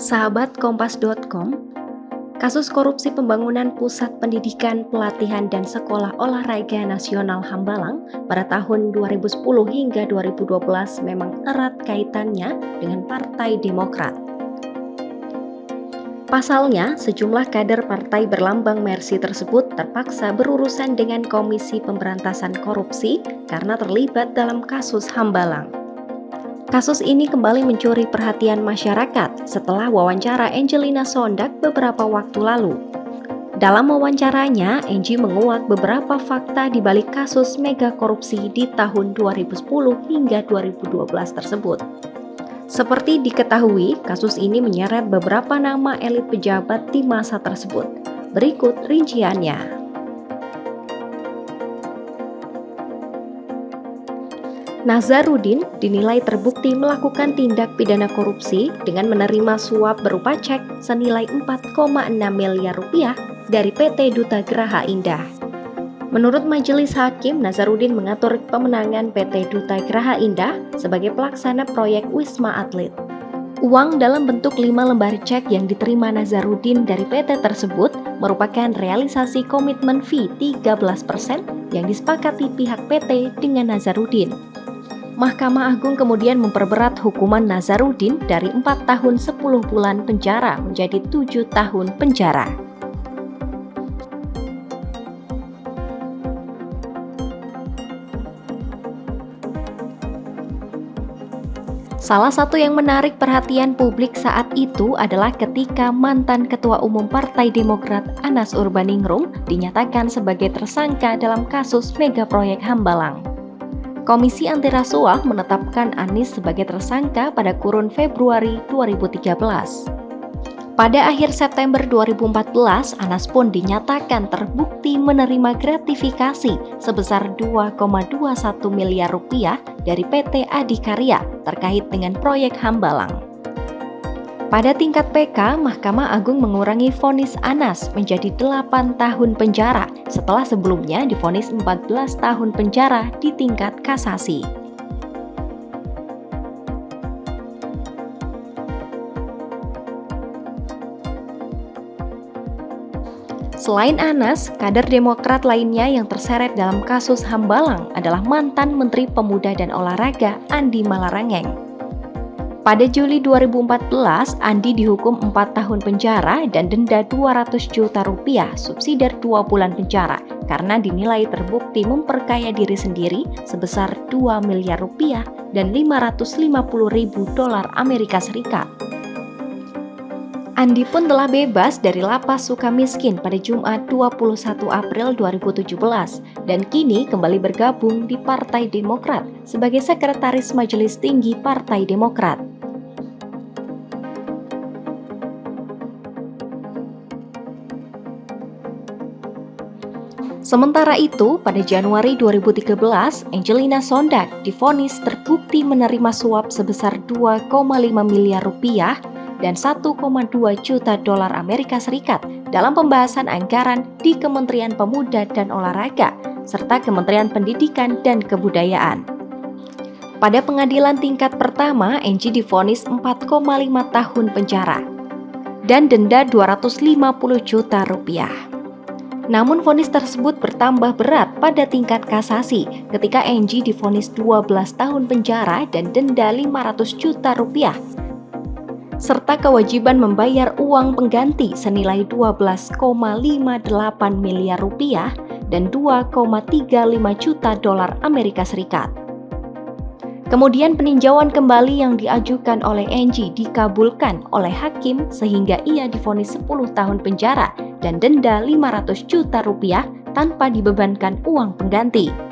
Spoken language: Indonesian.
Sahabat Kompas.com, kasus korupsi pembangunan Pusat Pendidikan, Pelatihan, dan Sekolah Olahraga Nasional Hambalang pada tahun 2010 hingga 2012 memang erat kaitannya dengan Partai Demokrat. Pasalnya, sejumlah kader partai berlambang Mercy tersebut terpaksa berurusan dengan Komisi Pemberantasan Korupsi karena terlibat dalam kasus Hambalang. Kasus ini kembali mencuri perhatian masyarakat setelah wawancara Angelina Sondag beberapa waktu lalu. Dalam wawancaranya, Angie menguak beberapa fakta di balik kasus mega korupsi di tahun 2010 hingga 2012 tersebut. Seperti diketahui, kasus ini menyeret beberapa nama elit pejabat di masa tersebut. Berikut rinciannya. Nazarudin dinilai terbukti melakukan tindak pidana korupsi dengan menerima suap berupa cek senilai 4,6 miliar rupiah dari PT Duta Graha Indah. Menurut Majelis Hakim, Nazarudin mengatur pemenangan PT Duta Graha Indah sebagai pelaksana proyek Wisma Atlet. Uang dalam bentuk 5 lembar cek yang diterima Nazarudin dari PT tersebut merupakan realisasi komitmen fee 13% yang disepakati pihak PT dengan Nazarudin. Mahkamah Agung kemudian memperberat hukuman Nazarudin dari 4 tahun 10 bulan penjara menjadi 7 tahun penjara. Salah satu yang menarik perhatian publik saat itu adalah ketika mantan Ketua Umum Partai Demokrat Anas Urbaningrum dinyatakan sebagai tersangka dalam kasus mega proyek Hambalang. Komisi Anti Rasuah menetapkan Anies sebagai tersangka pada kurun Februari 2013. Pada akhir September 2014, Anas pun dinyatakan terbukti menerima gratifikasi sebesar 2,21 miliar rupiah dari PT Adikarya terkait dengan proyek Hambalang. Pada tingkat PK, Mahkamah Agung mengurangi vonis Anas menjadi 8 tahun penjara setelah sebelumnya divonis 14 tahun penjara di tingkat kasasi. Selain Anas, kader Demokrat lainnya yang terseret dalam kasus Hambalang adalah mantan Menteri Pemuda dan Olahraga Andi Malarangeng. Pada Juli 2014, Andi dihukum 4 tahun penjara dan denda 200 juta rupiah subsidi 2 bulan penjara karena dinilai terbukti memperkaya diri sendiri sebesar 2 miliar rupiah dan 550 ribu dolar Amerika Serikat. Andi pun telah bebas dari lapas Sukamiskin pada Jumat 21 April 2017 dan kini kembali bergabung di Partai Demokrat sebagai Sekretaris Majelis Tinggi Partai Demokrat. Sementara itu, pada Januari 2013, Angelina Sondag divonis terbukti menerima suap sebesar 2,5 miliar rupiah dan 1,2 juta dolar Amerika Serikat dalam pembahasan anggaran di Kementerian Pemuda dan Olahraga serta Kementerian Pendidikan dan Kebudayaan. Pada pengadilan tingkat pertama, Angie divonis 4,5 tahun penjara dan denda 250 juta rupiah. Namun vonis tersebut bertambah berat pada tingkat kasasi ketika Angie divonis 12 tahun penjara dan denda 500 juta rupiah serta kewajiban membayar uang pengganti senilai 12,58 miliar rupiah dan 2,35 juta dolar Amerika Serikat. Kemudian peninjauan kembali yang diajukan oleh Angie dikabulkan oleh hakim sehingga ia divonis 10 tahun penjara dan denda 500 juta rupiah tanpa dibebankan uang pengganti.